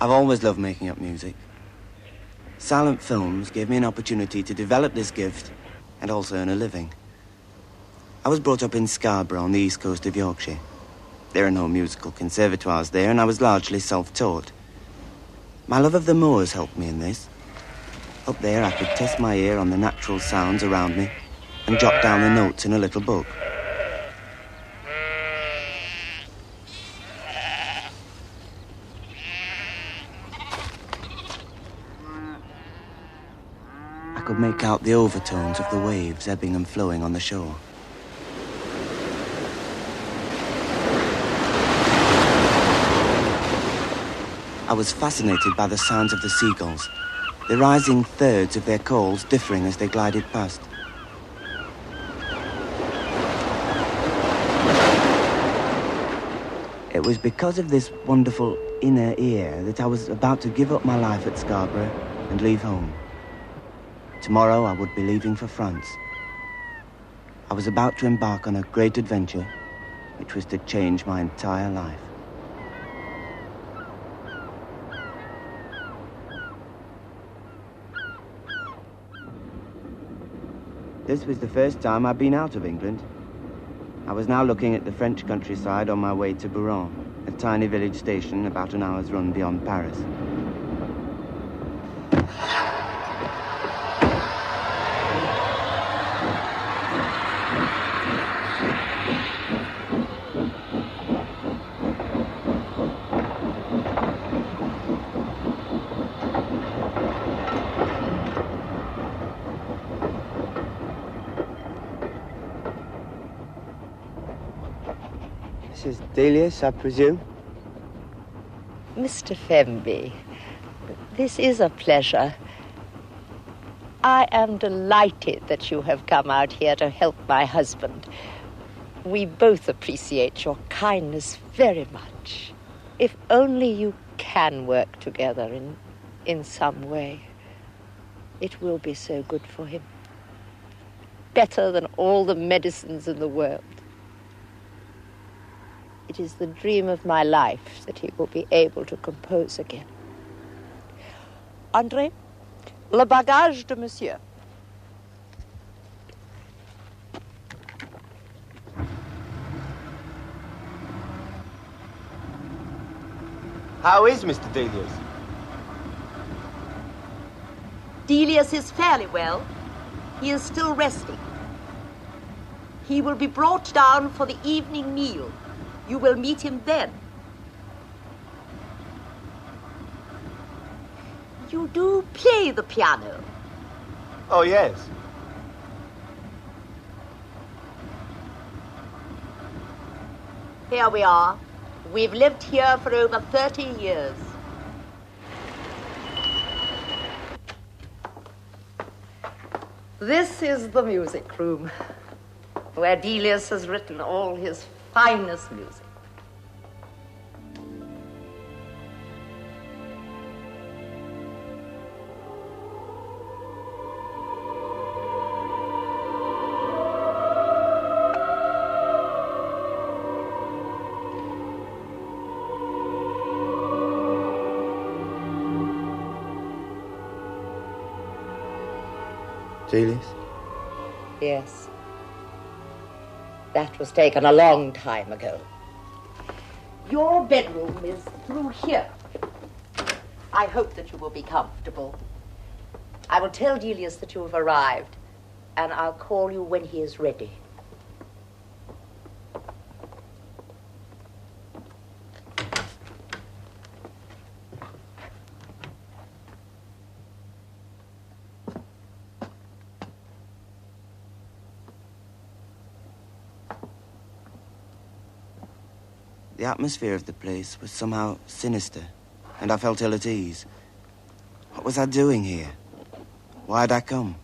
I've always loved making up music. Silent films gave me an opportunity to develop this gift and also earn a living. I was brought up in Scarborough on the east coast of Yorkshire. There are no musical conservatoires there, and I was largely self-taught. My love of the moors helped me in this. Up there, I could test my ear on the natural sounds around me and jot down the notes in a little book. I could make out the overtones of the waves ebbing and flowing on the shore. I was fascinated by the sounds of the seagulls, the rising thirds of their calls differing as they glided past. It was because of this wonderful inner ear that I was about to give up my life at Scarborough and leave home. Tomorrow I would be leaving for France. I was about to embark on a great adventure, which was to change my entire life. This was the first time I'd been out of England. I was now looking at the French countryside on my way to Bouron, a tiny village station about an hour's run beyond Paris. Mrs. Delius, I presume? Mr. Fenby, this is a pleasure. I am delighted that you have come out here to help my husband. We both appreciate your kindness very much. If only you can work together in some way, it will be so good for him. Better than all the medicines in the world. It is the dream of my life that he will be able to compose again. André, le bagage de monsieur. How is Mr. Delius? Delius is fairly well. He is still resting. He will be brought down for the evening meal. You will meet him then. You do play the piano. Oh, yes. Here we are. We've lived here for over 30 years. This is the music room, where Delius has written all his finest music. Delius? Yes. That was taken a long time ago. Your bedroom is through here. I hope that you will be comfortable. I will tell Delius that you have arrived, and I'll call you when he is ready. The atmosphere of the place was somehow sinister, and I felt ill at ease. What was I doing here? Why had I come?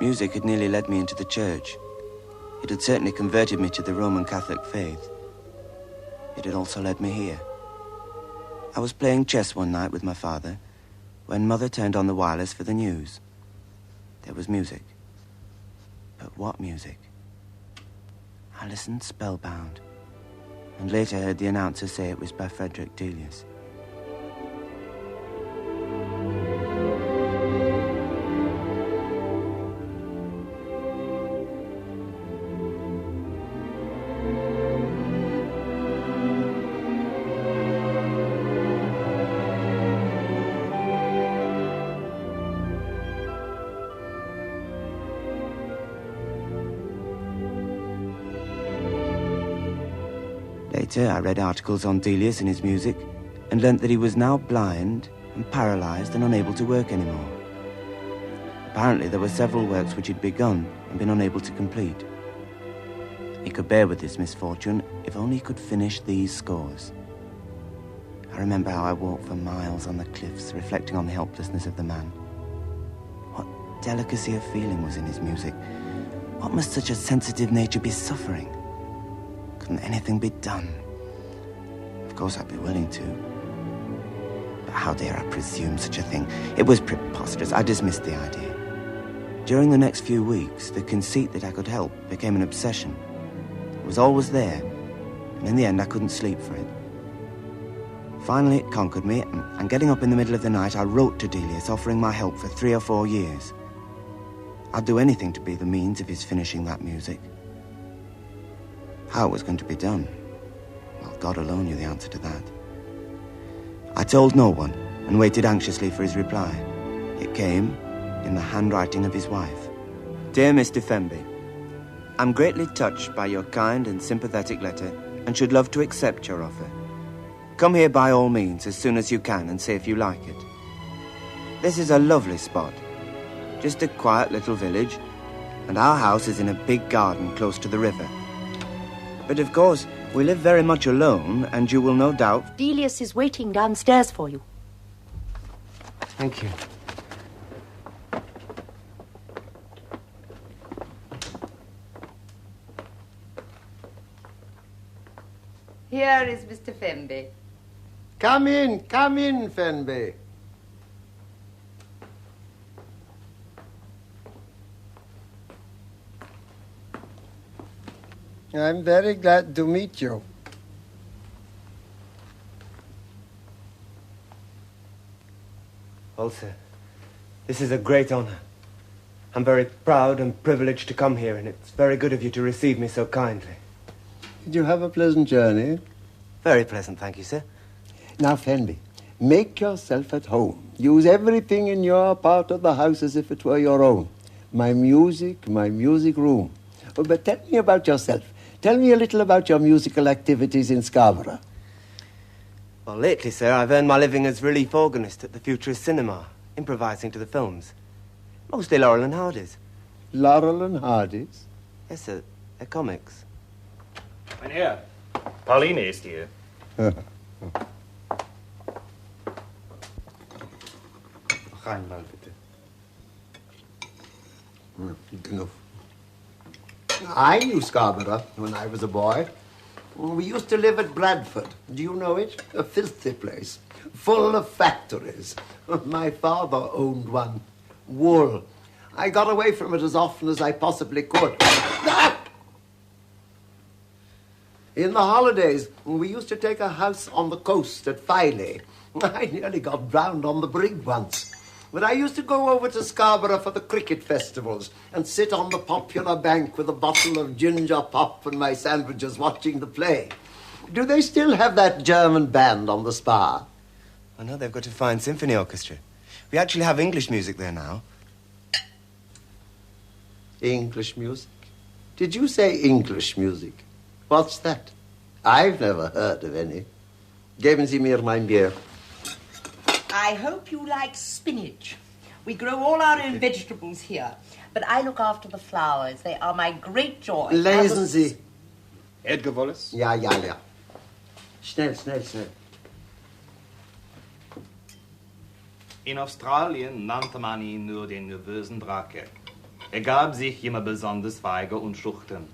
Music had nearly led me into the church. It had certainly converted me to the Roman Catholic faith. It had also led me here. I was playing chess one night with my father when Mother turned on the wireless for the news. There was music. But what music? I listened spellbound. and later heard the announcer say it was by Frederick Delius. Later, I read articles on Delius and his music and learnt that he was now blind and paralysed and unable to work anymore. Apparently, there were several works which he'd begun and been unable to complete. He could bear with this misfortune if only he could finish these scores. I remember how I walked for miles on the cliffs, reflecting on the helplessness of the man. What delicacy of feeling was in his music? What must such a sensitive nature be suffering? Couldn't anything be done? Of course I'd be willing to. But how dare I presume such a thing? It was preposterous. I dismissed the idea. During the next few weeks, the conceit that I could help became an obsession. It was always there, and in the end I couldn't sleep for it. Finally it conquered me, and getting up in the middle of the night, I wrote to Delius offering my help for 3 or 4 years. I'd do anything to be the means of his finishing that music. How it was going to be done? Well, God alone knew the answer to that. I told no one and waited anxiously for his reply. It came in the handwriting of his wife. Dear Mr. Fenby, I'm greatly touched by your kind and sympathetic letter and should love to accept your offer. Come here by all means as soon as you can and see if you like it. This is a lovely spot. Just a quiet little village, and our house is in a big garden close to the river. But of course, we live very much alone, and you will no doubt... Delius is waiting downstairs for you. Thank you. Here is Mr. Fenby. Come in, Fenby. I'm very glad to meet you. Well, sir, this is a great honor. I'm very proud and privileged to come here, and it's very good of you to receive me so kindly. Did you have a pleasant journey? Very pleasant, thank you, sir. Now, Fenby, make yourself at home. Use everything in your part of the house as if it were your own. My music room. Oh, but tell me about yourself. Tell me a little about your musical activities in Scarborough. Well, lately, sir, I've earned my living as relief organist at the Futurist Cinema, improvising to the films. Mostly Laurel and Hardy's. Laurel and Hardy's? Yes, sir. They're comics. Mein Herr, Pauline ist hier. Noch einmal, bitte. Enough. I knew Scarborough when I was a boy. We used to live at Bradford. Do you know it? A filthy place, full of factories. My father owned one. Wool. I got away from it as often as I possibly could. In the holidays, we used to take a house on the coast at Filey. I nearly got drowned on the brig once. But I used to go over to Scarborough for the cricket festivals and sit on the popular bank with a bottle of ginger pop and my sandwiches watching the play. Do they still have that German band on the Spa? I know they've got a fine symphony orchestra. We actually have English music there now. English music? Did you say English music? What's that? I've never heard of any. Geben Sie mir mein Bier. I hope you like spinach. We grow all our own vegetables here, but I look after the flowers. They are my great joy. Lesen Sie. Edgar Wallace? Ja. Schnell. In Australien nannte man ihn nur den nervösen Drake. Er gab sich immer besonders feige und schüchtern.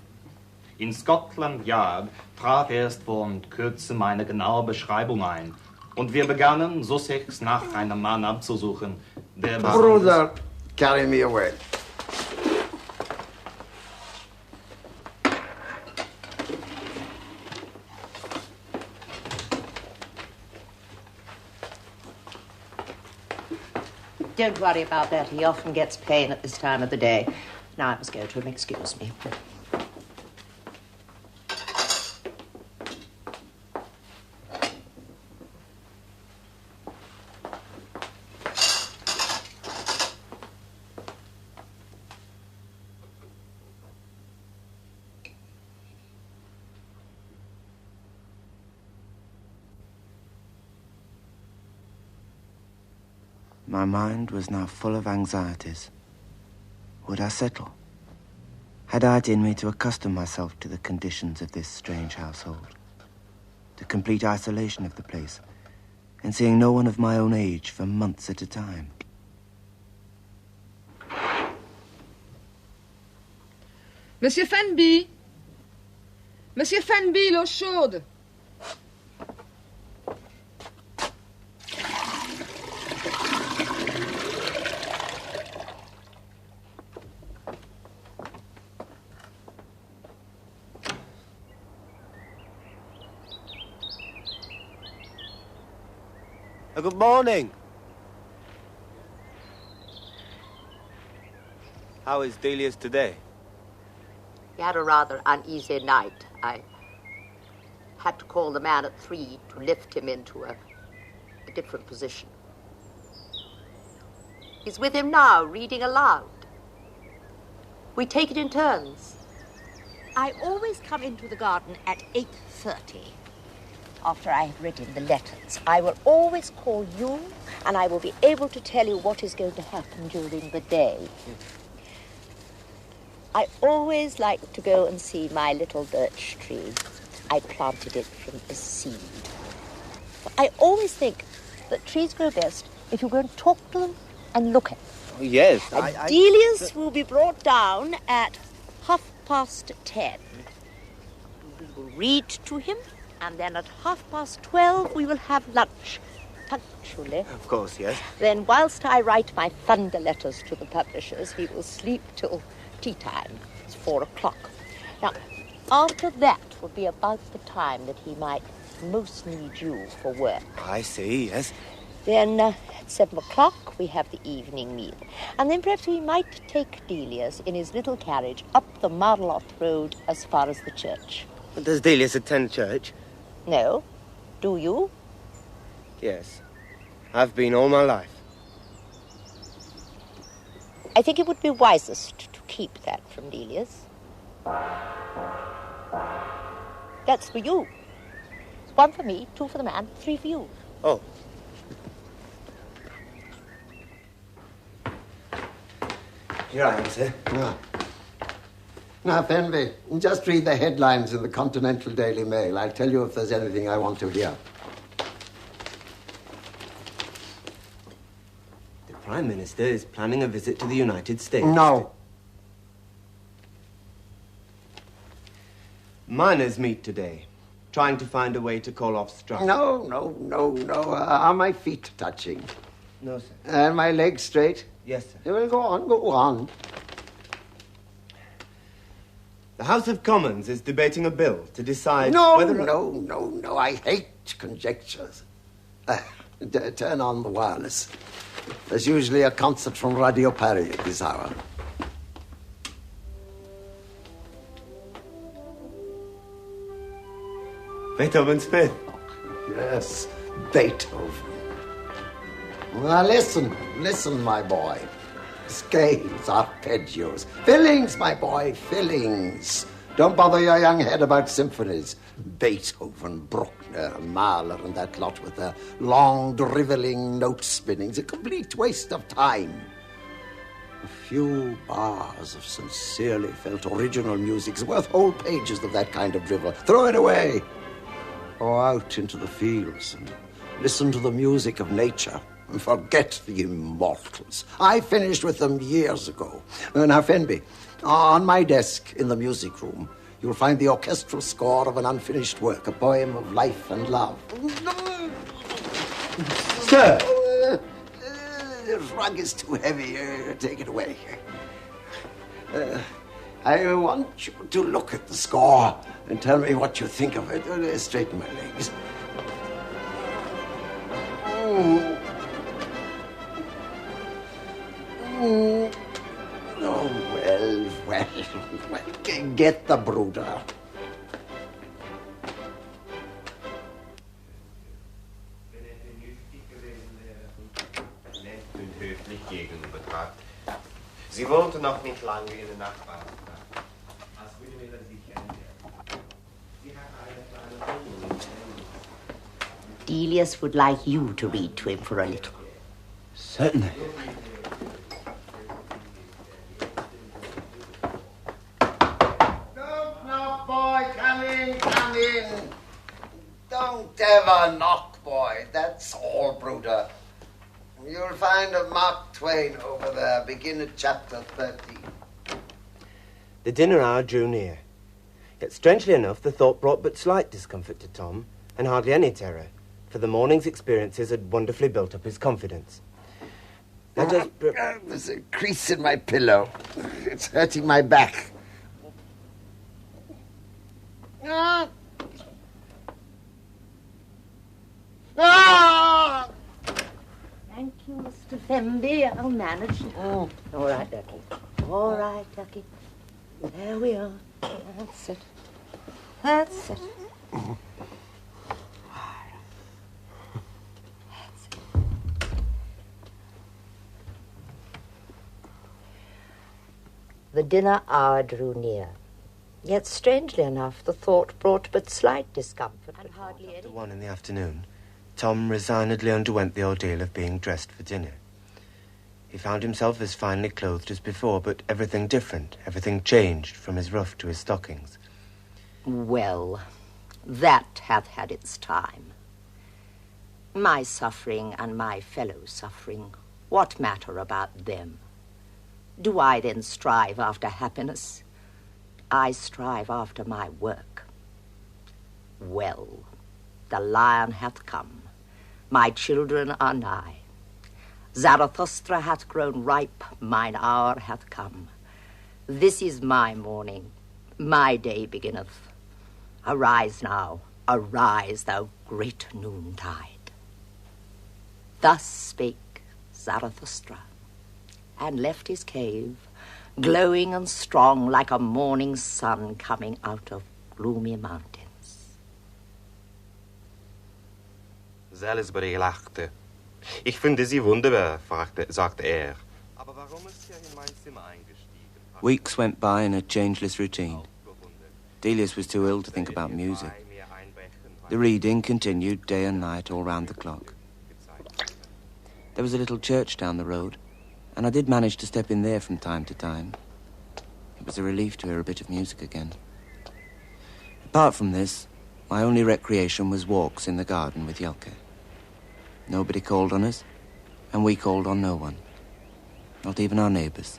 In Scotland Yard traf er erst vor kurzem eine genaue Beschreibung ein. Und wir begannen, Sussex nach einem Mann abzusuchen, der... Bruder, carry me away. Don't worry about that. He often gets pain at this time of the day. Now I must go to him. Excuse me. My mind was now full of anxieties. Would I settle? Had I it in me to accustom myself to the conditions of this strange household? The complete isolation of the place, and seeing no one of my own age for months at a time. Monsieur Fenby! Monsieur Fenby, l'eau chaude! Good morning. How is Delius today? He had a rather uneasy night. I had to call the man at 3 to lift him into a different position. He's with him now, reading aloud. We take it in turns. I always come into the garden at 8:30. After I have written the letters, I will always call you, and I will be able to tell you what is going to happen during the day. I always like to go and see my little birch tree. I planted it from a seed. I always think that trees grow best if you go and talk to them and look at them. Oh, yes. Delius will be brought down at 10:30. We will read to him, and then at 12:30 we will have lunch, punctually. Of course, yes. Then, whilst I write my thunder letters to the publishers, he will sleep till tea time. It's 4:00. Now, after that will be about the time that he might most need you for work. I see, yes. Then at 7:00 we have the evening meal. And then perhaps we might take Delius in his little carriage up the Marlotte Road as far as the church. Does Delius attend church? No. Do you? Yes. I've been all my life. I think it would be wisest to keep that from Delius. That's for you. It's 1 for me, 2 for the man, 3 for you. Oh. Here I am, sir. Now, Fenby, just read the headlines in the Continental Daily Mail. I'll tell you if there's anything I want to hear. The Prime Minister is planning a visit to the United States. No. Miners meet today, trying to find a way to call off strike. No. Are my feet touching? No, sir. And my legs straight? Yes, sir. Well, go on. The House of Commons is debating a bill to decide whether... No. I hate conjectures. Turn on the wireless. There's usually a concert from Radio Paris at this hour. Beethoven's Fifth. Yes, Beethoven. Now listen, my boy. Scales, arpeggios, fillings, my boy, fillings. Don't bother your young head about symphonies. Beethoven, Bruckner, Mahler, and that lot with their long, drivelling note spinning's a complete waste of time. A few bars of sincerely felt original music's worth whole pages of that kind of drivel. Throw it away. Go out into the fields and listen to the music of nature. And forget the immortals. I finished with them years ago. Now, Fenby, on my desk in the music room, you'll find the orchestral score of an unfinished work, a poem of life and love. Sir! The rug is too heavy. Take it away. I want you to look at the score and tell me what you think of it. Straighten my legs. Get the brooder. Sie wohnte noch nicht lange in der Nachbarschaft. Als würde mir das sicher werden. Sie hat eine kleine Wohnung. Delius would like you to read to him for a little. Certainly. Don't knock, boy. Come in, come in. Don't ever knock, boy. That's all, brooder. You'll find a Mark Twain over there. Begin at chapter 13. The dinner hour drew near. Yet, strangely enough, the thought brought but slight discomfort to Tom, and hardly any terror, for the morning's experiences had wonderfully built up his confidence. There's a crease in my pillow. It's hurting my back. Ah! Ah! Thank you, Mr. Fenby. I'll manage. Oh. All right, Ducky. All right, Ducky. There we are. That's it. That's it. The dinner hour drew near. Yet, strangely enough, the thought brought but slight discomfort. And hardly any... After 1 in the afternoon, Tom resignedly underwent the ordeal of being dressed for dinner. He found himself as finely clothed as before, but everything different, everything changed from his ruff to his stockings. Well, that hath had its time. My suffering and my fellow suffering, what matter about them? Do I then strive after happiness? I strive after my work. Well, the lion hath come. My children are nigh. Zarathustra hath grown ripe, mine hour hath come. This is my morning, my day beginneth. Arise now, arise, thou great noontide. Thus spake Zarathustra, and left his cave, glowing and strong like a morning sun coming out of gloomy mountains. Salisbury lachte. Ich finde sie wunderbar, sagte Aber warum ist er in mein Zimmer eingestiegen? Weeks went by in a changeless routine. Delius was too ill to think about music. The reading continued day and night all round the clock. There was a little church down the road, and I did manage to step in there from time to time. It was a relief to hear a bit of music again. Apart from this, my only recreation was walks in the garden with Jelka. Nobody called on us, and we called on no one. Not even our neighbours.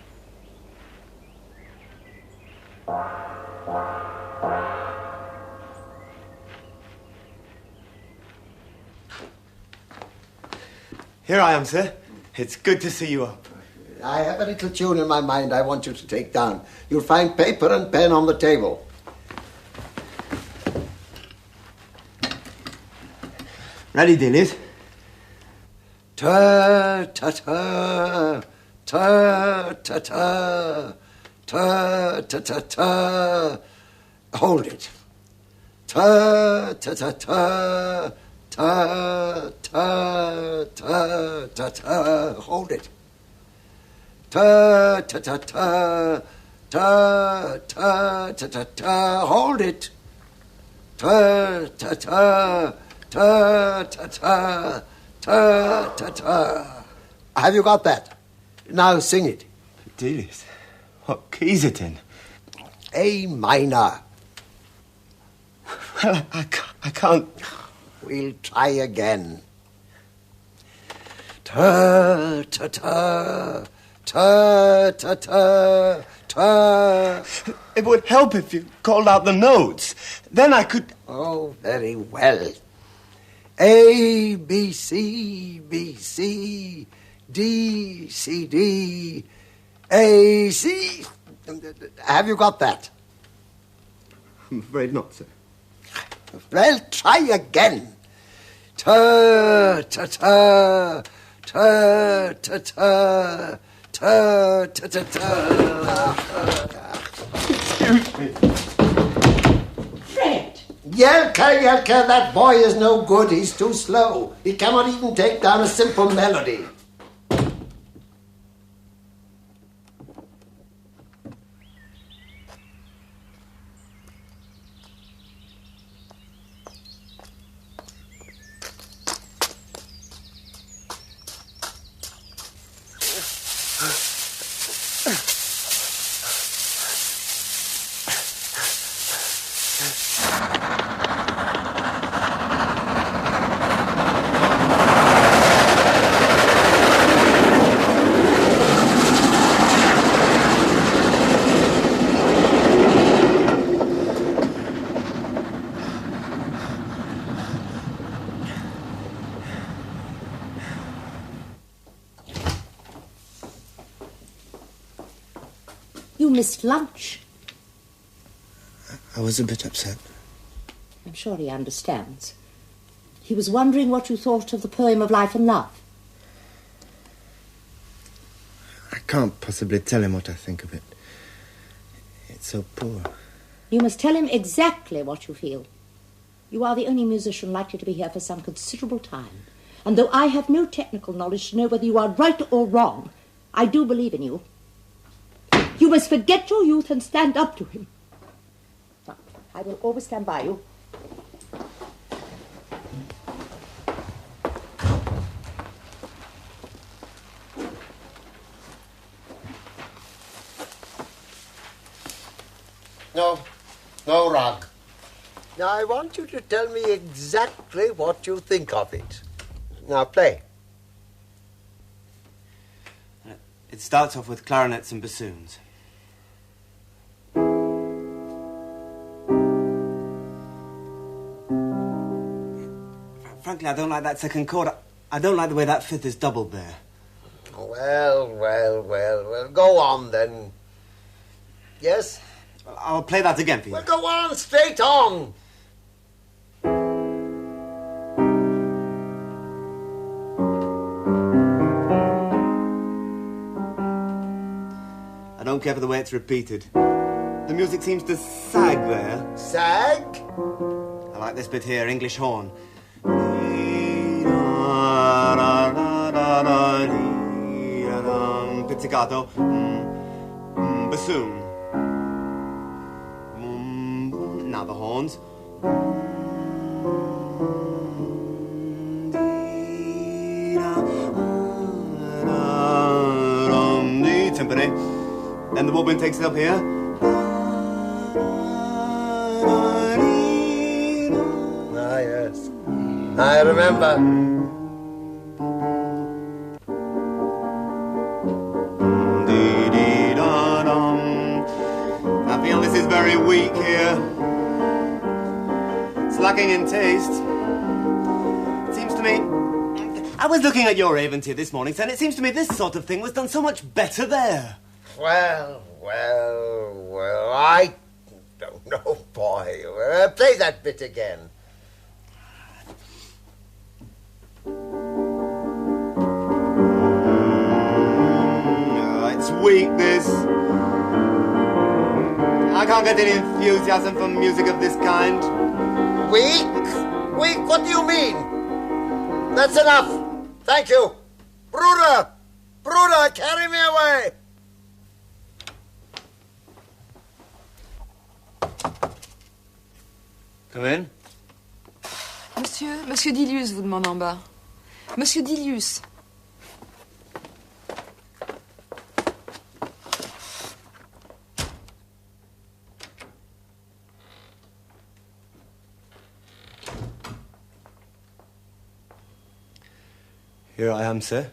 Here I am, sir. It's good to see you up. I have a little tune in my mind I want you to take down. You'll find paper and pen on the table. Ready, Delius? Ta-ta-ta, ta-ta-ta, ta-ta-ta-ta. Hold it. Ta-ta-ta-ta, ta-ta-ta-ta-ta. Hold it. Ta-ta-ta-ta, ta-ta-ta-ta-ta. Hold it. Ta-ta-ta, ta-ta-ta, ta-ta-ta. Have you got that? Now sing it. Delius, what key is it in? A minor. Well, I can't... We'll try again. Ta-ta-ta, ta-ta-ta, ta. It would help if you called out the notes. Then I could... Oh, very well. A, B, C, B, C, D, C, D, A, C. Have you got that? I'm afraid not, sir. Well, try again. Ta-ta-ta, ta-ta-ta, ta-ta-ta-ta. Fred! Jelka, that boy is no good. He's too slow. He cannot even take down a simple melody. You missed lunch. I was a bit upset. I'm sure he understands. He was wondering what you thought of the poem of Life and Love. I can't possibly tell him what I think of it. It's so poor. You must tell him exactly what you feel. You are the only musician likely to be here for some considerable time. And though I have no technical knowledge to know whether you are right or wrong, I do believe in you. You must forget your youth and stand up to him. Now, I will always stand by you. No, Rog. Now, I want you to tell me exactly what you think of it. Now, play. It starts off with clarinets and bassoons. Frankly, I don't like that second chord. I don't like the way that fifth is doubled there. Well. Go on, then. Yes? I'll play that again for you. Well, go on, straight on. I don't care for the way it's repeated. The music seems to sag there. Sag? I like this bit here, English horn. Pizzicato. Bassoon. Now the horns. The timpani. Then the woodwind takes it up here. Ah, yes. I remember. I feel this is very weak here. It's lacking in taste. It seems to me... I was looking at your Avontier this morning, and it seems to me this sort of thing was done so much better there. Well, I don't know, boy. Play that bit again. It's weak, this. I can't get any enthusiasm from music of this kind. Weak? Weak? What do you mean? That's enough. Thank you. Bruder, carry me away. Come in. Monsieur Delius vous demande en bas. Monsieur Delius. Here I am, sir.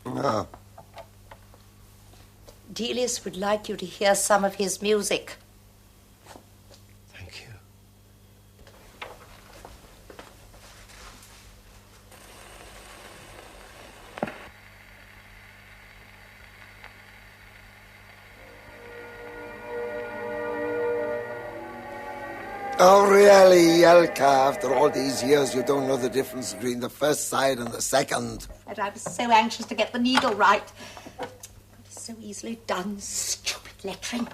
Ah. Delius would like you to hear some of his music. Thank you. Oh, really, Jelka? After all these years, you don't know the difference between the first side and the second. And I was so anxious to get the needle right. But it's so easily done. Stupid lettering.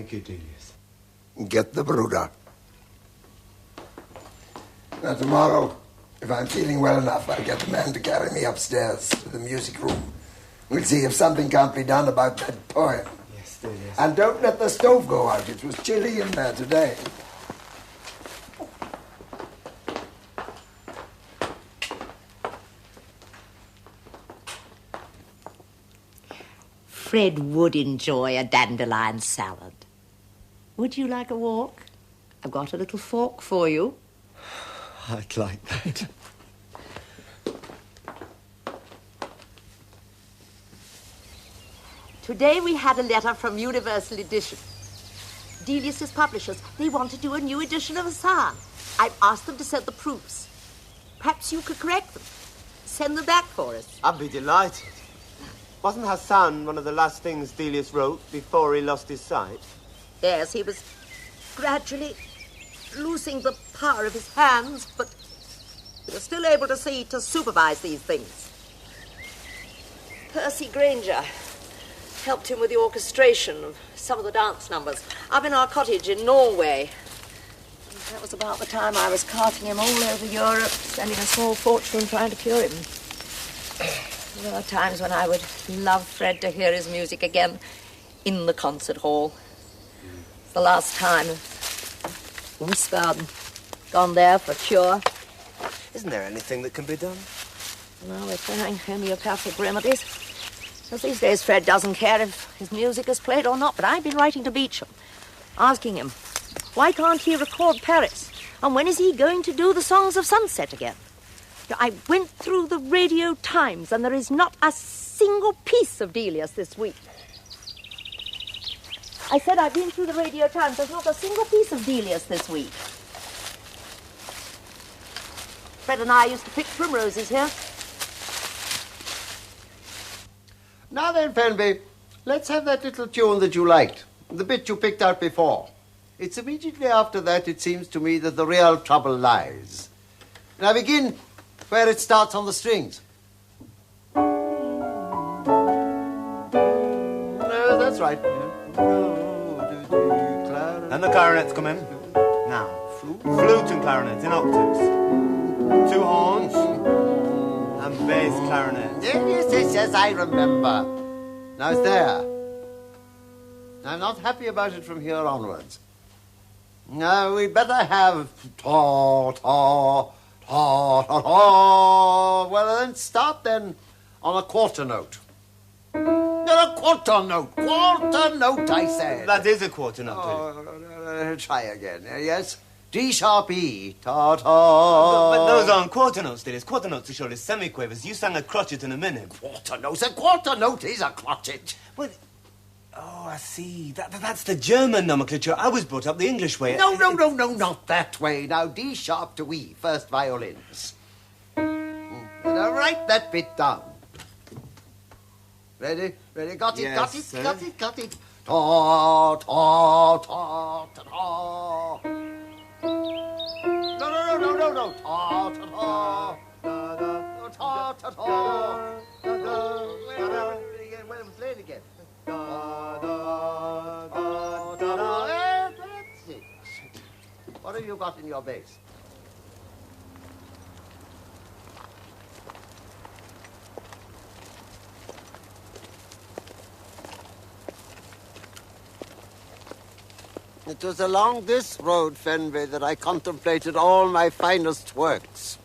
Thank you, Delius. Get the brooder. Now, tomorrow, if I'm feeling well enough, I'll get the man to carry me upstairs to the music room. We'll see if something can't be done about that poem. Yes, Delius. And don't let the stove go out. It was chilly in there today. Fred would enjoy a dandelion salad. Would you like a walk? I've got a little fork for you. I'd like that. Today we had a letter from Universal Edition. Delius's publishers, they want to do a new edition of Hassan. I've asked them to send the proofs. Perhaps you could correct them. Send them back for us. I'd be delighted. Wasn't Hassan one of the last things Delius wrote before he lost his sight? Yes, he was gradually losing the power of his hands, but he was still able to supervise these things. Percy Granger helped him with the orchestration of some of the dance numbers up in our cottage in Norway. That was about the time I was carting him all over Europe, spending a small fortune trying to cure him. There are times when I would love Fred to hear his music again in the concert hall. It's the last time Wiesbaden gone there for cure. Isn't there anything that can be done? No, we're trying homeopathic remedies. Because these days Fred doesn't care if his music is played or not, but I've been writing to Beecham, asking him, why can't he record Paris? And when is he going to do the Songs of Sunset again? I went through the Radio Times, and there is not a single piece of Delius this week. I said I've been through the Radio Times. There's not a single piece of Delius this week. Fred and I used to pick primroses here. Now then, Fenby, let's have that little tune that you liked. The bit you picked out before. It's immediately after that, it seems to me, that the real trouble lies. Now begin where it starts on the strings. No, that's right. And the clarinets come in. Now, flute and clarinet in octaves. 2 horns and bass clarinet. Yes, I remember. Now it's there. I'm not happy about it from here onwards. Now, we'd better have ta, ta, ta, ta, ta. Well, then start then on a quarter note. A quarter note. Quarter note, I said. That is a quarter note. Try again. Yes. D sharp E. Ta, ta. But those aren't quarter notes, Delius. Quarter notes are surely semiquavers. You sang a crotchet in a minute. Quarter notes? A quarter note is a crotchet. Well, oh, I see. That's the German nomenclature. I was brought up the English way. No, not that way. Now, D sharp to E, first violins. Now, write that bit down. Ready? Got it, yes, got it, sir. got it. Ta, ta, ta, ta, ta. No. Ta, ta, ta. Ta, ta, ta. Well, play it again. That's it. What have you got in your bass? It was along this road, Fenby, that I contemplated all my finest works.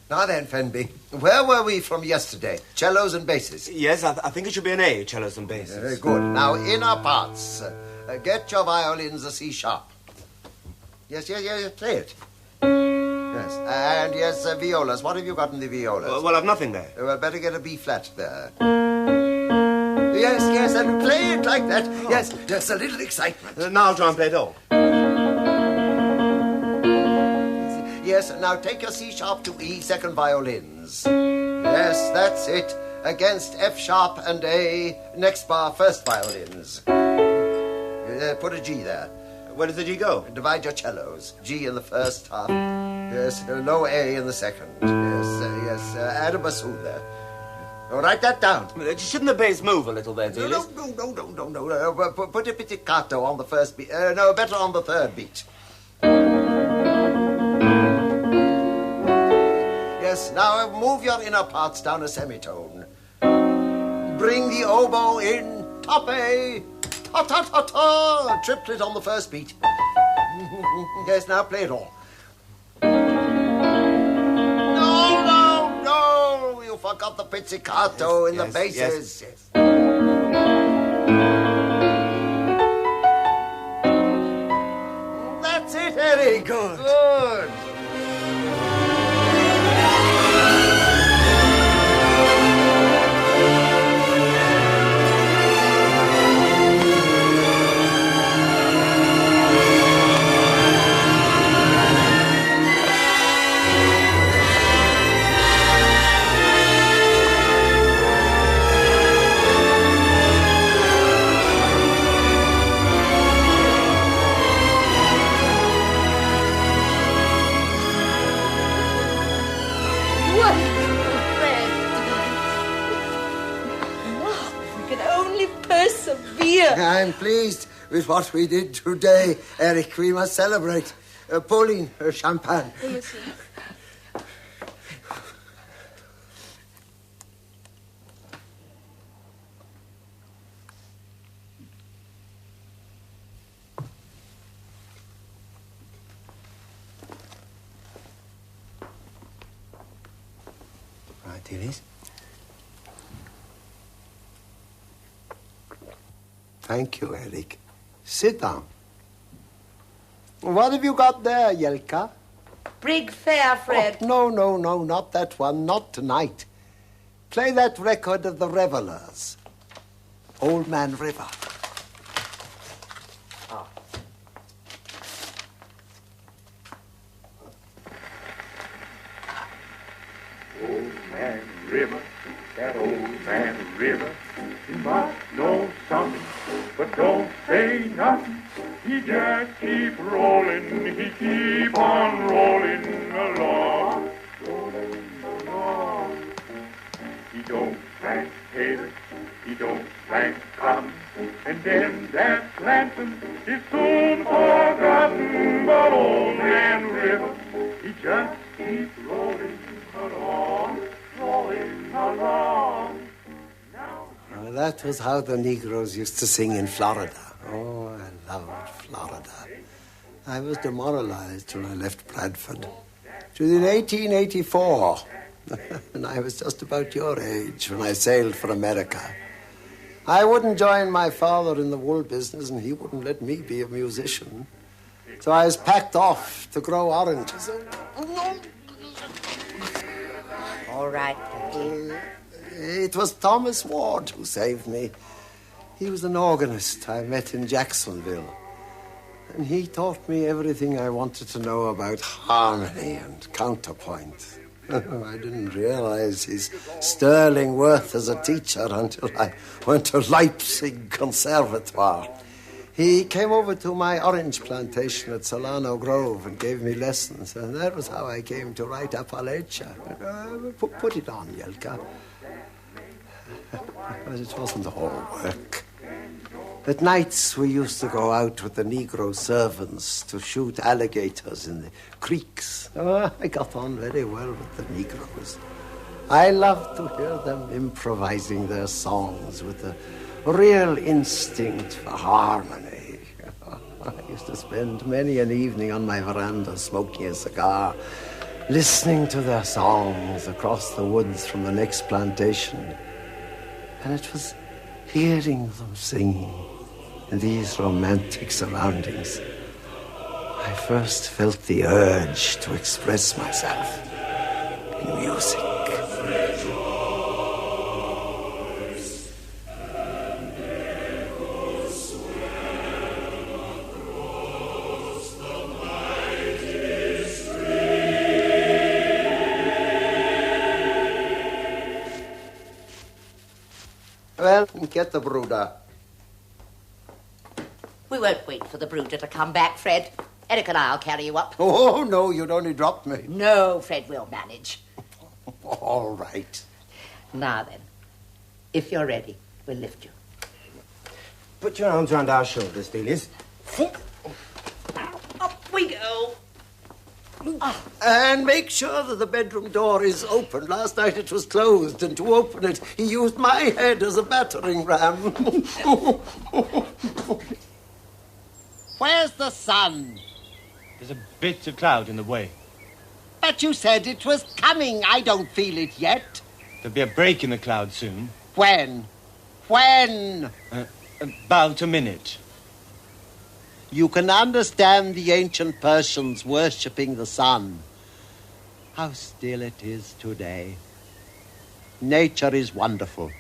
Now then, Fenby, where were we from yesterday? Cellos and basses? Yes, I think it should be an A, cellos and basses. Very good. Now, inner parts. Get your violins a C sharp. Yes, play it. Yes, and yes, violas. What have you got in the violas? Well, I've nothing there. Well, better get a B flat there. Yes, and play it like that. Oh. Yes, just a little excitement. Now I'll try and play it all. Yes, now take your C sharp to E, second violins. Yes, that's it. Against F sharp and A, next bar, first violins. Put a G there. Where does the G go? Divide your cellos. G in the first half. Yes, low A in the second. Yes, add a bassoon there. Oh, write that down. Shouldn't the bass move a little there, Delius? No. Put a pizzicato on the first beat. No, better on the third beat. Yes, now move your inner parts down a semitone. Bring the oboe in. Top A. Ta-ta-ta-ta. Triplet on the first beat. Yes, now play it all. No. You forgot the pizzicato in the basses. Yes. That's it, Eric. Good. I'm pleased with what we did today, Eric. We must celebrate. Pauline, champagne. Oui, monsieur. Right, Delius. Thank you, Eric. Sit down. What have you got there, Jelka? Brig Fair, Fred. Oh, no, not that one. Not tonight. Play that record of the Revelers. Old Man River. Old Man River, that old man River, he must know something, but don't say nothing. He just keep rolling, he keep on rolling along, He don't plant potatoes, he don't plant cotton, and then that planting is soon forgotten. But old man River, he just keep rolling along, rolling along. That was how the Negroes used to sing in Florida. Oh, I loved Florida. I was demoralized when I left Bradford. It was in 1884, and I was just about your age when I sailed for America. I wouldn't join my father in the wool business, and he wouldn't let me be a musician. So I was packed off to grow oranges. All right. It was Thomas Ward who saved me. He was an organist I met in Jacksonville. And he taught me everything I wanted to know about harmony and counterpoint. I didn't realize his sterling worth as a teacher until I went to Leipzig Conservatoire. He came over to my orange plantation at Solano Grove and gave me lessons, and that was how I came to write Appalachia. Put it on, Jelka. But it wasn't all work. At nights, we used to go out with the Negro servants to shoot alligators in the creeks. Oh, I got on very well with the Negroes. I loved to hear them improvising their songs with a real instinct for harmony. I used to spend many an evening on my veranda smoking a cigar, listening to their songs across the woods from the next plantation. And it was hearing them singing in these romantic surroundings I first felt the urge to express myself in music. Stream Get the brooder. We won't wait for the brooder to come back, Fred. Eric and I'll carry you up. Oh, no, you'd only drop me. No, Fred, we'll manage. All right. Now then, if you're ready, we'll lift you. Put your arms around our shoulders, Delius. Sit. Now, up we go. And make sure that the bedroom door is open. Last night it was closed, and to open it, he used my head as a battering ram. Where's the sun? There's a bit of cloud in the way. But you said it was coming. I don't feel it yet. There'll be a break in the cloud soon. When? When? About a minute. You can understand the ancient Persians worshipping the sun. How still it is today. Nature is wonderful.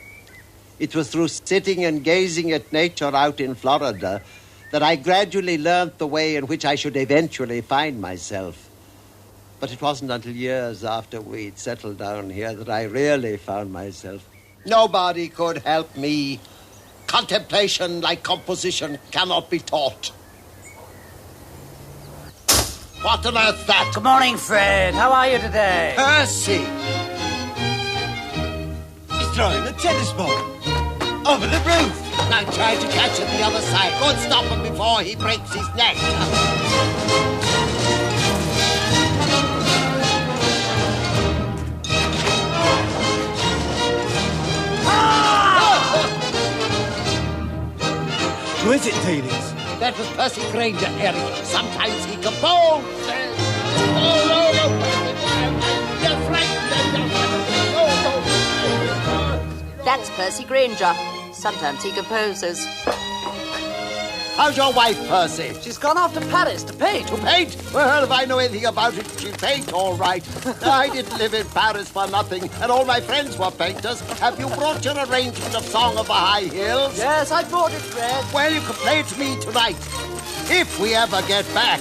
It was through sitting and gazing at nature out in Florida that I gradually learnt the way in which I should eventually find myself. But it wasn't until years after we'd settled down here that I really found myself. Nobody could help me. Contemplation, like composition, cannot be taught. What on earth's that? Good morning, Fred. How are you today? Percy! He's throwing a tennis ball over the roof. Now try to catch it the other side. Go and stop him before he breaks his neck. Who is it, Delius? That was Percy Granger, Eric. Sometimes he composes. No, Percy. You're frightened. That's Percy Granger. Sometimes he composes. How's your wife, Percy? She's gone off to Paris to paint. To paint? Well, if I know anything about it, she'll paint, all right. I didn't live in Paris for nothing, and all my friends were painters. Have you brought your arrangement of Song of the High Hills? Yes, I brought it, Fred. Well, you can play it to me tonight, if we ever get back.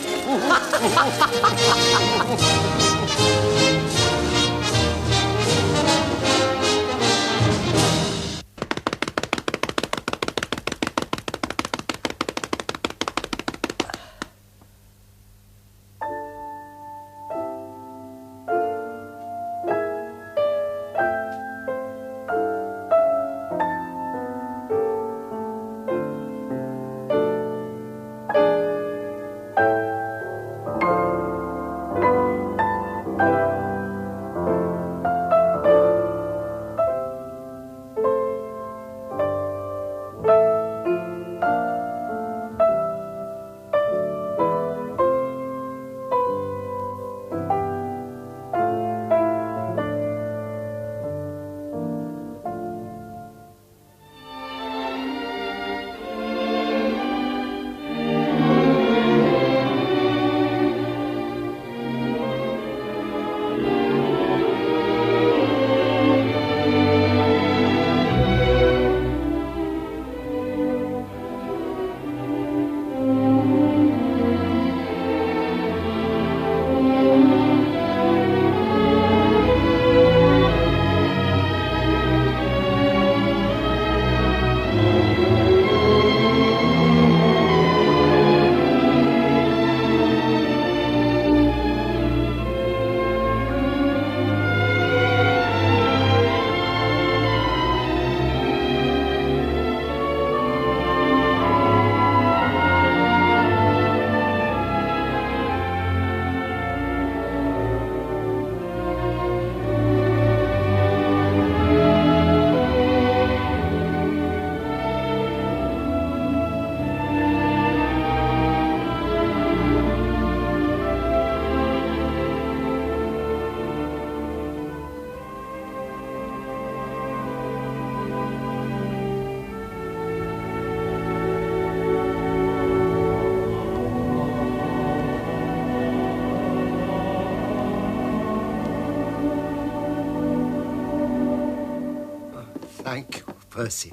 Thank you, Percy.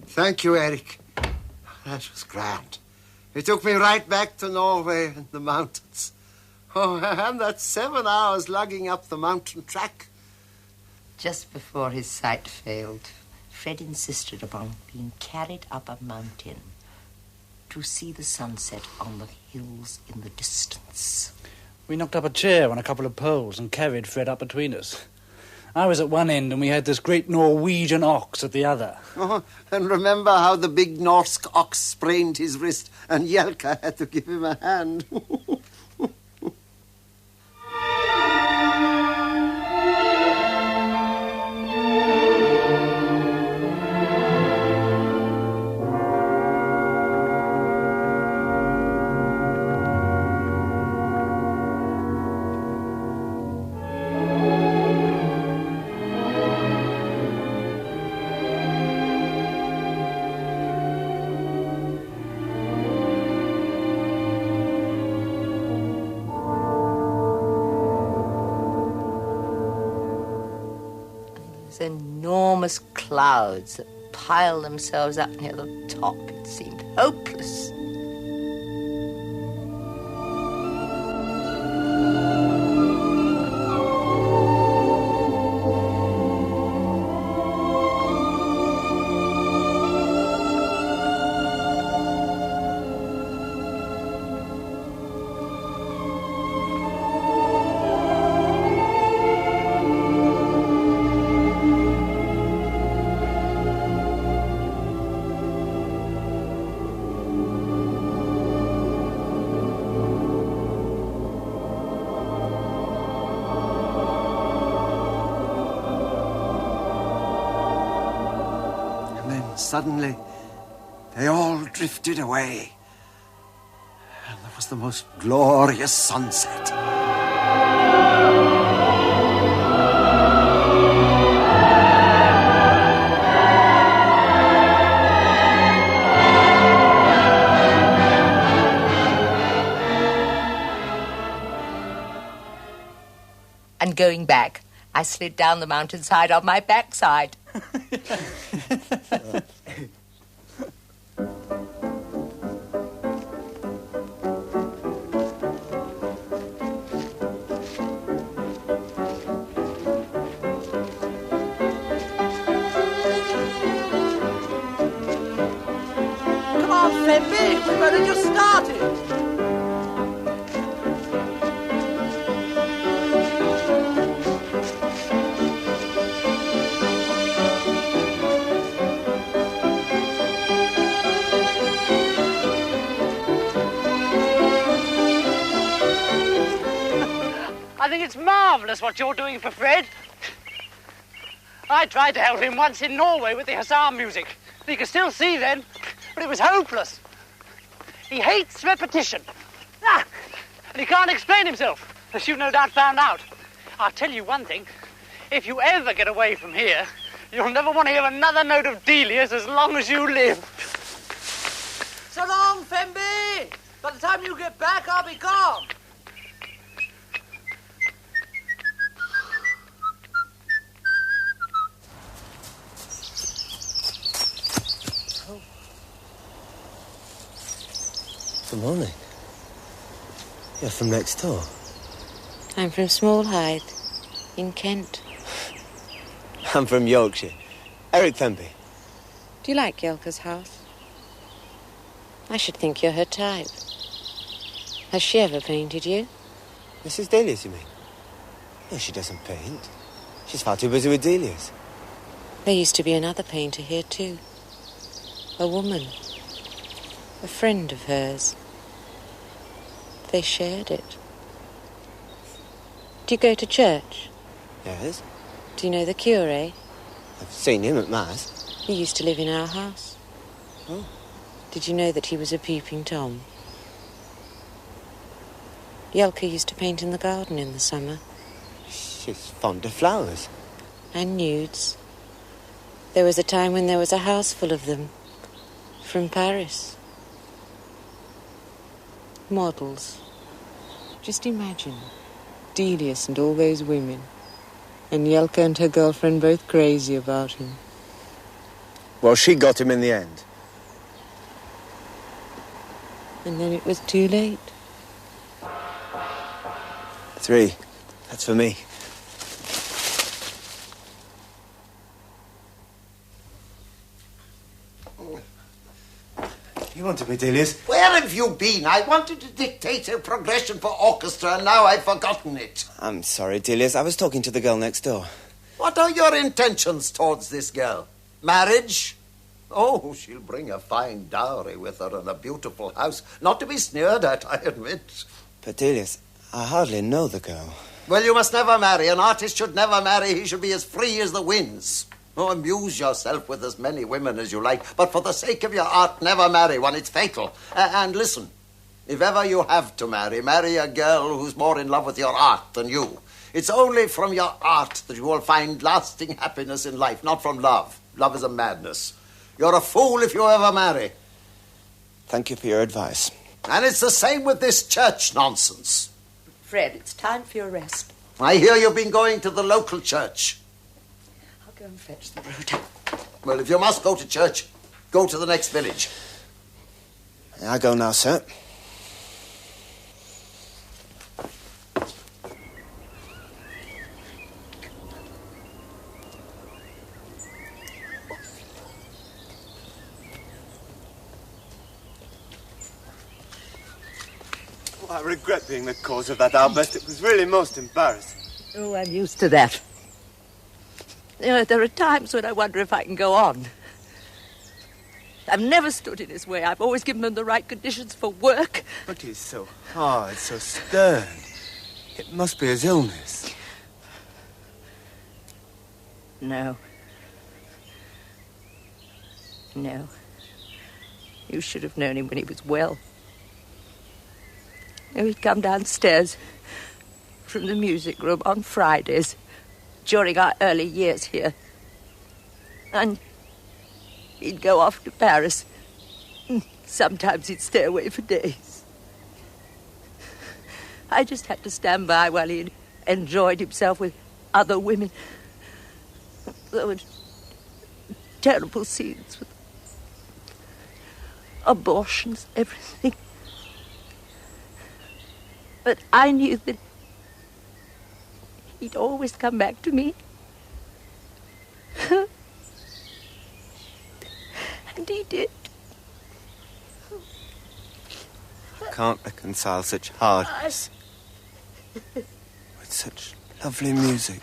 Thank you, Eric. That was grand. It took me right back to Norway and the mountains. Oh, and that 7 hours lugging up the mountain track. Just before his sight failed, Fred insisted upon being carried up a mountain to see the sunset on the hills in the distance. We knocked up a chair on a couple of poles and carried Fred up between us. I was at one end and we had this great Norwegian ox at the other. Oh, and remember how the big Norse ox sprained his wrist and Jelka had to give him a hand. Enormous clouds that piled themselves up near the top. It seemed hopeless. Suddenly, they all drifted away. And there was the most glorious sunset. And going back, I slid down the mountainside on my backside. Come on, Fenby, we've only just started. I think it's marvellous what you're doing for Fred. I tried to help him once in Norway with the hussar music. He could still see then, but it was hopeless. He hates repetition. And he can't explain himself, as you've no doubt found out. I'll tell you one thing. If you ever get away from here, you'll never want to hear another note of Delius as long as you live. So long, Fenby! By the time you get back, I'll be gone. Good morning. You're from next door. I'm from Smallhythe, in Kent. I'm from Yorkshire. Eric Fenby. Do you like Jelka's house? I should think you're her type. Has she ever painted you? Mrs. Delius, you mean? No, she doesn't paint. She's far too busy with Delius. There used to be another painter here, too. A woman. A friend of hers. They shared it. Do you go to church? Yes. Do you know the curé? I've seen him at Mass. He used to live in our house. Oh. Did you know that he was a peeping Tom? Jelka used to paint in the garden in the summer. She's fond of flowers. And nudes. There was a time when there was a house full of them. From Paris. Models. Just imagine. Delius and all those women. And Jelka and her girlfriend both crazy about him. Well, she got him in the end. And then it was too late. 3. That's for me. You wanted me, Delius? Where have you been? I wanted to dictate a progression for orchestra, and now I've forgotten it. I'm sorry, Delius. I was talking to the girl next door. What are your intentions towards this girl? Marriage? Oh, she'll bring a fine dowry with her and a beautiful house. Not to be sneered at, I admit. But, Delius, I hardly know the girl. Well, you must never marry. An artist should never marry. He should be as free as the winds. Oh, amuse yourself with as many women as you like, but for the sake of your art, never marry one. It's fatal. And listen, if ever you have to marry a girl who's more in love with your art than you. It's only from your art that you will find lasting happiness in life, not from love. Love is a madness. You're a fool if you ever marry. Thank you for your advice. And it's the same with this church nonsense. Fred, it's time for your rest. I hear you've been going to the local church. I'll go and fetch the rota. Well, if you must go to church, go to the next village. I go now, sir. I regret being the cause of that outburst. It was really most embarrassing. Oh, I'm used to that. You know, there are times when I wonder if I can go on. I've never stood in his way. I've always given him the right conditions for work. But he's so hard, so stern. It must be his illness. No. No. You should have known him when he was well. He'd come downstairs from the music room on Fridays during our early years here. And he'd go off to Paris. Sometimes he'd stay away for days. I just had to stand by while he enjoyed himself with other women. There were terrible scenes with abortions, everything. But I knew that he'd always come back to me. And he did. I can't reconcile such hardness with such lovely music.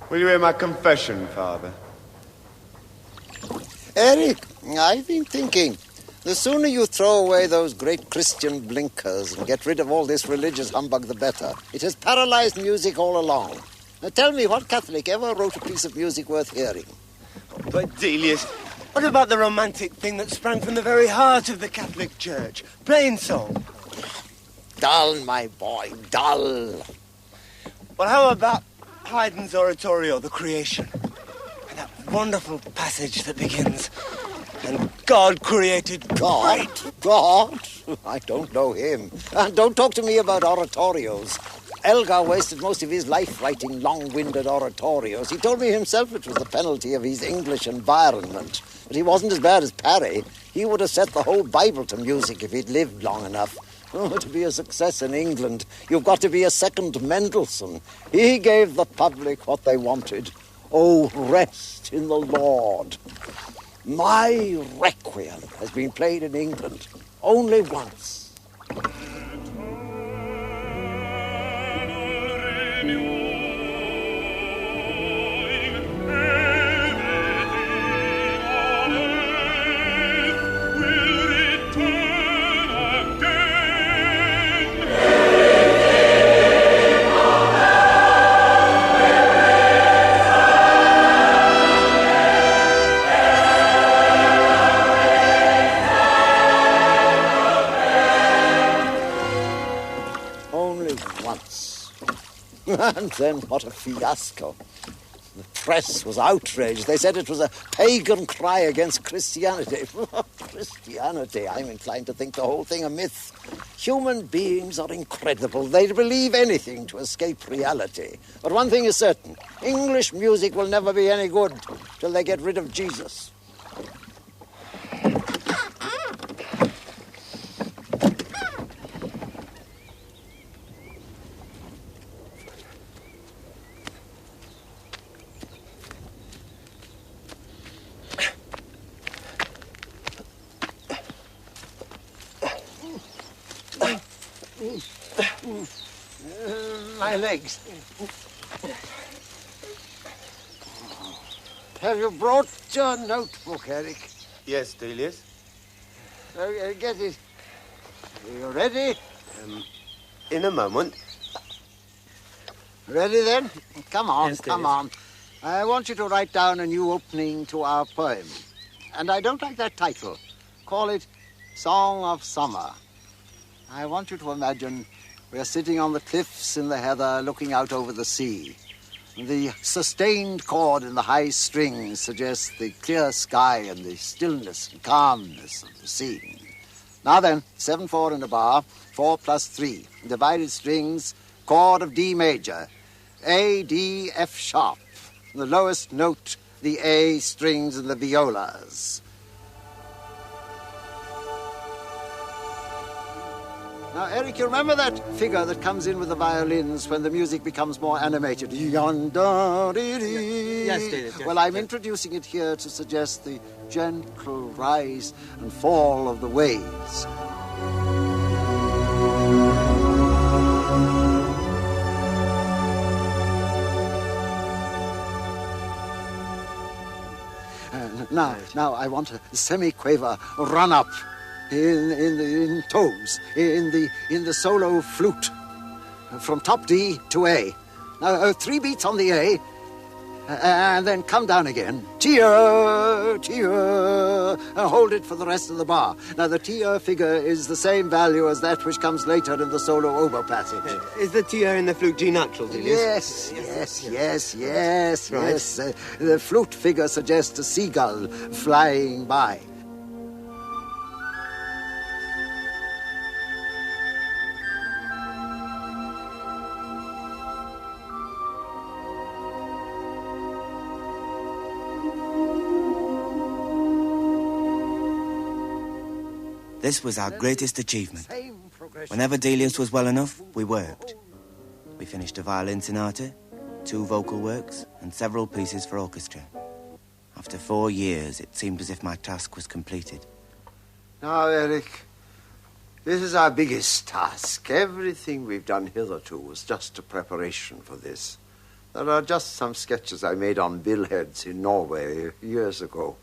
Will you hear my confession, Father? Eric, I've been thinking. The sooner you throw away those great Christian blinkers and get rid of all this religious humbug, the better. It has paralyzed music all along. Now tell me, what Catholic ever wrote a piece of music worth hearing? But, Delius, what about the romantic thing that sprang from the very heart of the Catholic Church? Plain song. Dull, my boy, dull. Well, how about Haydn's oratorio, The Creation? And that wonderful passage that begins, "And God created..." God? God? I don't know him. And don't talk to me about oratorios. Elgar wasted most of his life writing long-winded oratorios. He told me himself it was the penalty of his English environment. But he wasn't as bad as Parry. He would have set the whole Bible to music if he'd lived long enough. Oh, to be a success in England, you've got to be a second Mendelssohn. He gave the public what they wanted. Oh, rest in the Lord. My Requiem has been played in England only once. And then what a fiasco. The press was outraged. They said it was a pagan cry against Christianity. Christianity, I'm inclined to think the whole thing a myth. Human beings are incredible. They believe anything to escape reality. But one thing is certain. English music will never be any good till they get rid of Jesus. My legs. Have you brought your notebook, Eric? Yes, Delius. Get it. Are you ready? In a moment. Ready then? Come on, Yes, come Delius. on. I want you to write down a new opening to our poem. And I don't like that title. Call it Song of Summer. I want you to imagine we're sitting on the cliffs in the heather looking out over the sea. The sustained chord in the high strings suggests the clear sky and the stillness and calmness of the scene. Now then, 7/4 in a bar, 4 plus 3. Divided strings, chord of D major. A, D, F sharp. The lowest note, the A strings and the violas. Now, Eric, you remember that figure that comes in with the violins when the music becomes more animated? Yes, David. Well, I'm introducing it here to suggest the gentle rise and fall of the waves. Now, I want a semi-quaver run-up. In tones, in the solo flute, from top D to A. Now, 3 beats on the A, and then come down again. Tier, tier, hold it for the rest of the bar. Now, the tier figure is the same value as that which comes later in the solo oboe passage. Is the tier in the flute G natural, Delius? Yes. Right. The flute figure suggests a seagull flying by. This was our greatest achievement. Whenever Delius was well enough, we worked. We finished a violin sonata, 2 vocal works, and several pieces for orchestra. After 4 years, it seemed as if my task was completed. Now, Eric, this is our biggest task. Everything we've done hitherto was just a preparation for this. There are just some sketches I made on billheads in Norway years ago.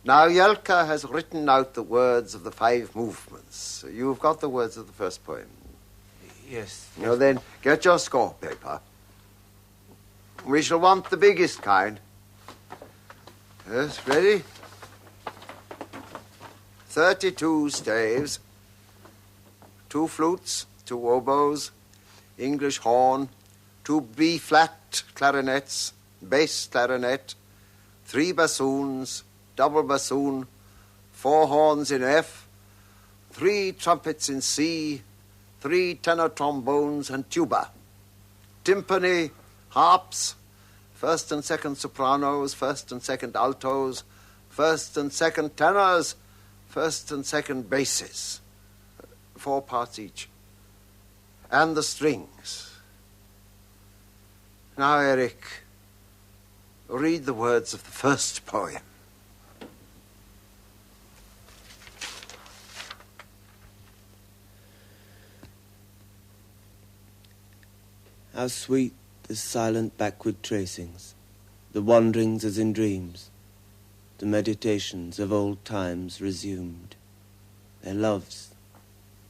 Now, Jelka has written out the words of the 5 movements. You've got the words of the first poem. Yes. Now then, get your score paper. We shall want the biggest kind. Yes, ready? 32 staves, 2 flutes, 2 oboes, English horn, 2 B-flat clarinets, bass clarinet, 3 bassoons, double bassoon, 4 horns in F, 3 trumpets in C, 3 tenor trombones and tuba, timpani, harps, 1st and 2nd sopranos, 1st and 2nd altos, 1st and 2nd tenors, 1st and 2nd basses, 4 parts each, and the strings. Now, Eric, read the words of the first poem. How sweet the silent backward tracings, the wanderings as in dreams, the meditations of old times resumed, their loves,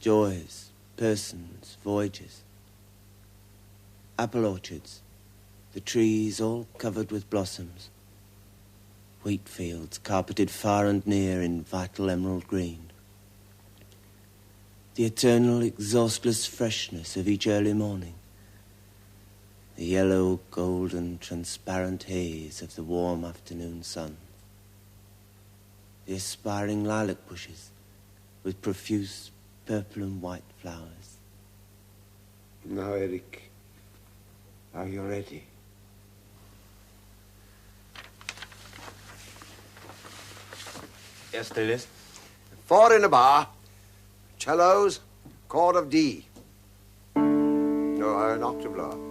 joys, persons, voyages. Apple orchards, the trees all covered with blossoms, wheat fields carpeted far and near in vital emerald green. The eternal, exhaustless freshness of each early morning, the yellow, golden, transparent haze of the warm afternoon sun. The aspiring lilac bushes with profuse purple and white flowers. Now, Eric, are you ready? Yes, Delius. 4 in a bar. Cellos, chord of D. No, an octave lower.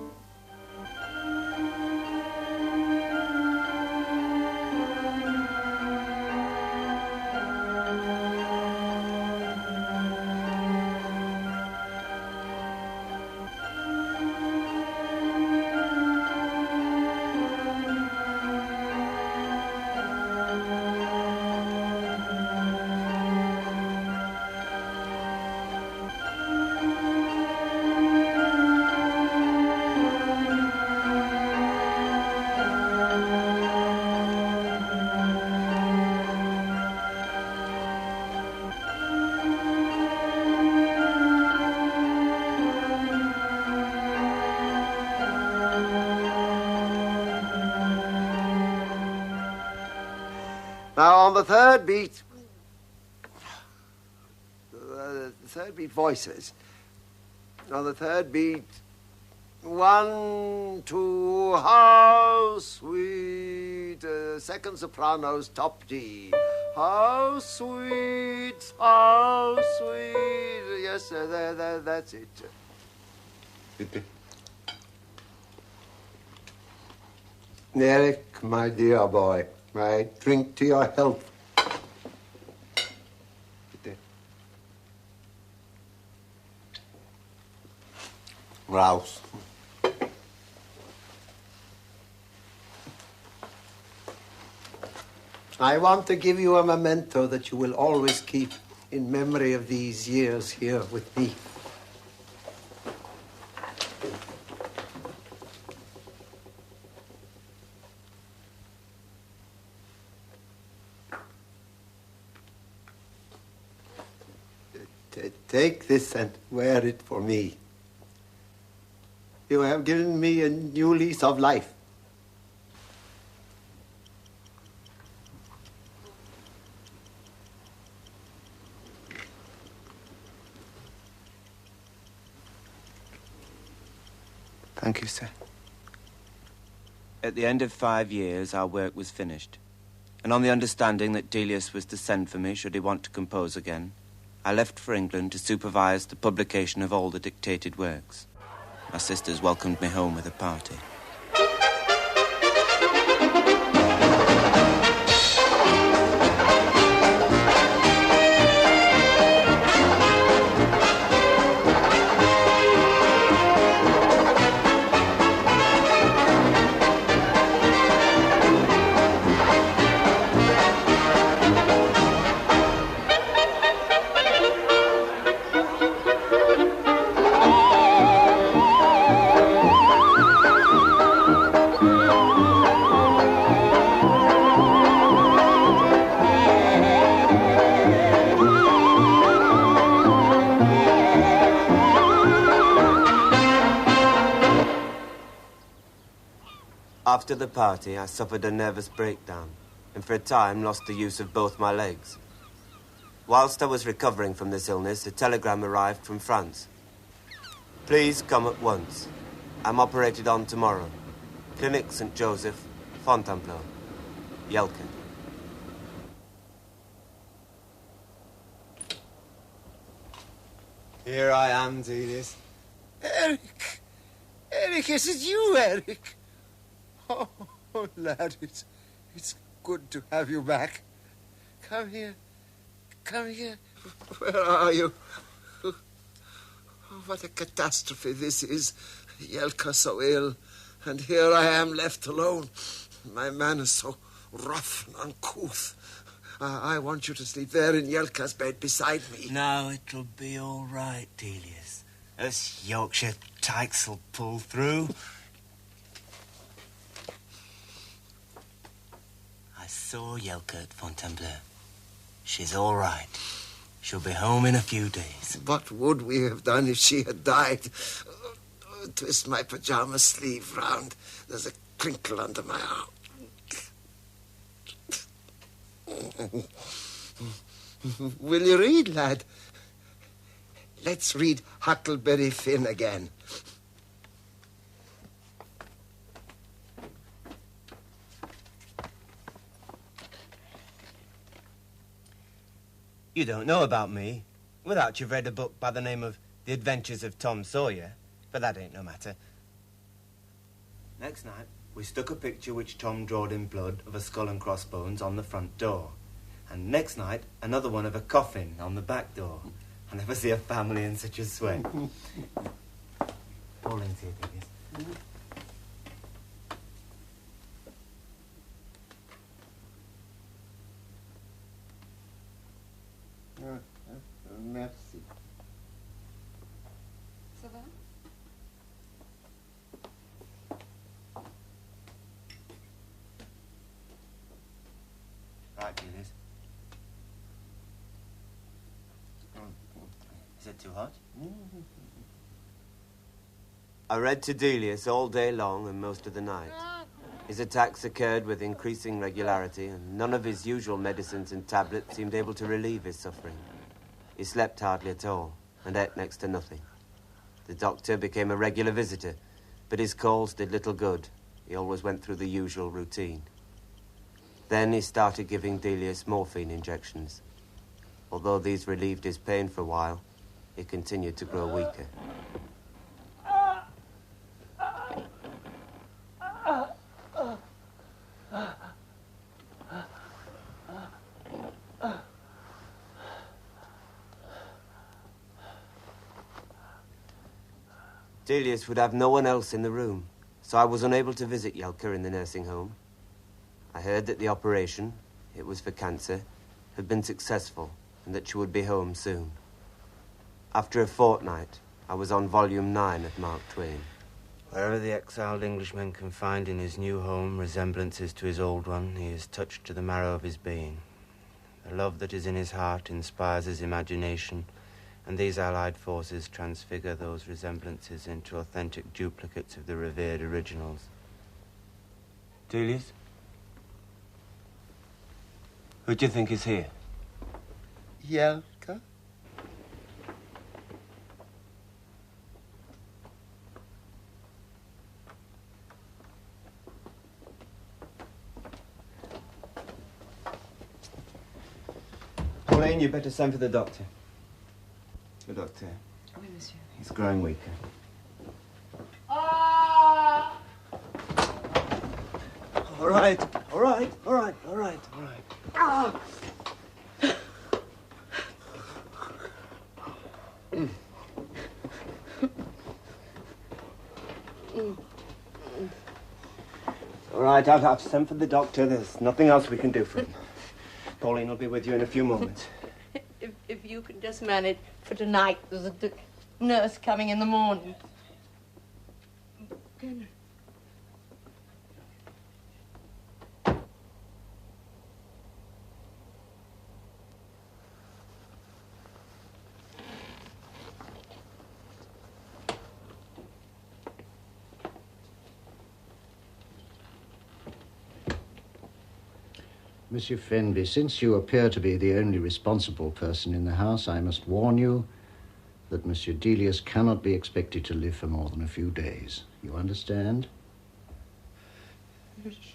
Now, on the third beat, voices. On the third beat, 1, 2, how sweet, second sopranos, top D. How sweet, how sweet. Yes, sir, that's it. Eric, my dear boy, I drink to your health. Rouse. I want to give you a memento that you will always keep in memory of these years here with me. Take this and wear it for me. You have given me a new lease of life. Thank you, sir. At the end of 5 years, our work was finished. And on the understanding that Delius was to send for me should he want to compose again, I left for England to supervise the publication of all the dictated works. My sisters welcomed me home with a party. After the party, I suffered a nervous breakdown, and for a time lost the use of both my legs. Whilst I was recovering from this illness, a telegram arrived from France. Please come at once. I'm operated on tomorrow. Clinic St. Joseph, Fontainebleau, Jelka. Here I am, Delius. Eric! Eric, is it you, Eric? Oh, lad, it's good to have you back. Come here. Come here. Where are you? Oh, what a catastrophe this is. Jelka so ill, and here I am left alone. My man is so rough and uncouth. I want you to sleep there in Jelka's bed beside me. No, it'll be all right, Delius. Us Yorkshire tykes will pull through. I saw Jelka at Fontainebleau. She's all right. She'll be home in a few days. What would we have done if she had died? twist my pyjama sleeve round. There's a crinkle under my arm. Will you read, lad? Let's read Huckleberry Finn again. You don't know about me without you've read a book by the name of The Adventures of Tom Sawyer, but that ain't no matter. Next night, we stuck a picture which Tom drawed in blood of a skull and crossbones on the front door. And next night, another one of a coffin on the back door. I never see a family in such a sweat. Pauline's here, Delius. Merci. Ça va? Right, Delius. Is it too hot? I read to Delius all day long and most of the night. His attacks occurred with increasing regularity, and none of his usual medicines and tablets seemed able to relieve his suffering. He slept hardly at all, and ate next to nothing. The doctor became a regular visitor, but his calls did little good. He always went through the usual routine. Then he started giving Delius morphine injections. Although these relieved his pain for a while, he continued to grow weaker. Delius would have no one else in the room, so I was unable to visit Jelka in the nursing home. I heard that the operation, it was for cancer, had been successful and that she would be home soon. After a fortnight, I was on volume 9 of Mark Twain. Wherever the exiled Englishman can find in his new home resemblances to his old one, he is touched to the marrow of his being. The love that is in his heart inspires his imagination, and these allied forces transfigure those resemblances into authentic duplicates of the revered originals. Delius? Who do you think is here? Jelka? Pauline, you better send for the doctor. The doctor. Oui, monsieur. He's growing weaker. All right. All right, I've sent for the doctor. There's nothing else we can do for him. Pauline will be with you in a few moments. If you can just manage for tonight, there's a nurse coming in the morning. Monsieur Fenby, since you appear to be the only responsible person in the house, I must warn you that Monsieur Delius cannot be expected to live for more than a few days. You understand?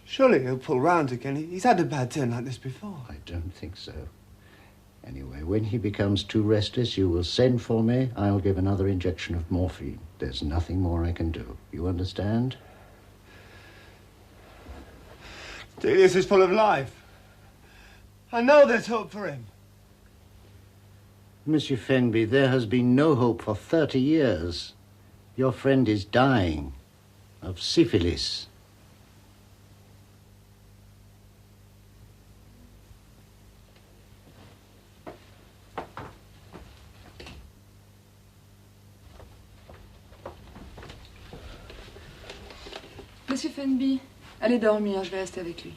Surely he'll pull round again. He's had a bad turn like this before. I don't think so. Anyway, when he becomes too restless, you will send for me. I'll give another injection of morphine. There's nothing more I can do. You understand? Delius is full of life. I know there's hope for him. Monsieur Fenby, there has been no hope for 30 years. Your friend is dying of syphilis. Monsieur Fenby, allez dormir, je vais rester avec lui.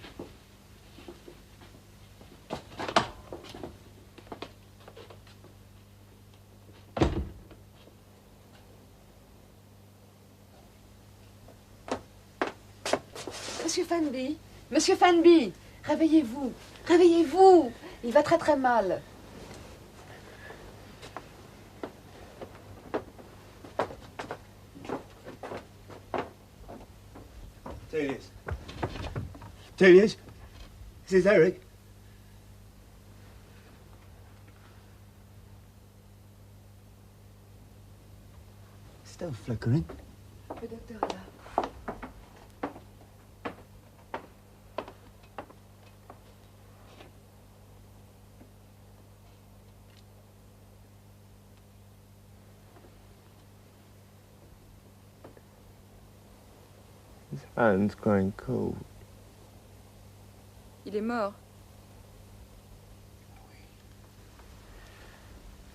Monsieur Fenby, Monsieur Fenby, réveillez-vous, réveillez-vous. Il va très très mal. Delius. Delius? This is Eric. Still flickering. Le docteur est là. His hand's going cold. Il est mort.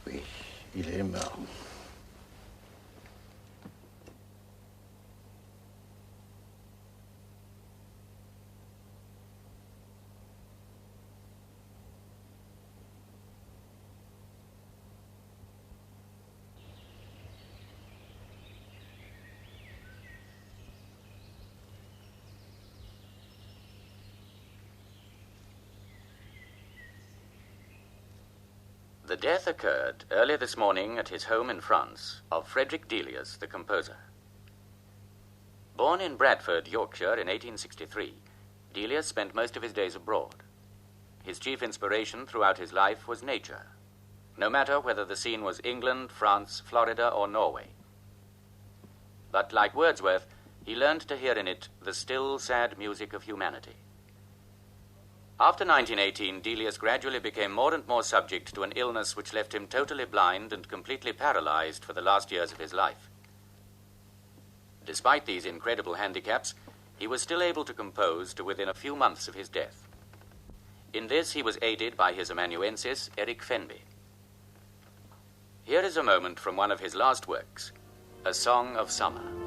Oui, il est mort. The death occurred early this morning at his home in France of Frederick Delius, the composer. Born in Bradford, Yorkshire in 1863, Delius spent most of his days abroad. His chief inspiration throughout his life was nature, no matter whether the scene was England, France, Florida, or Norway. But like Wordsworth, he learned to hear in it the still, sad music of humanity. After 1918, Delius gradually became more and more subject to an illness which left him totally blind and completely paralyzed for the last years of his life. Despite these incredible handicaps, he was still able to compose to within a few months of his death. In this, he was aided by his amanuensis, Eric Fenby. Here is a moment from one of his last works, A Song of Summer.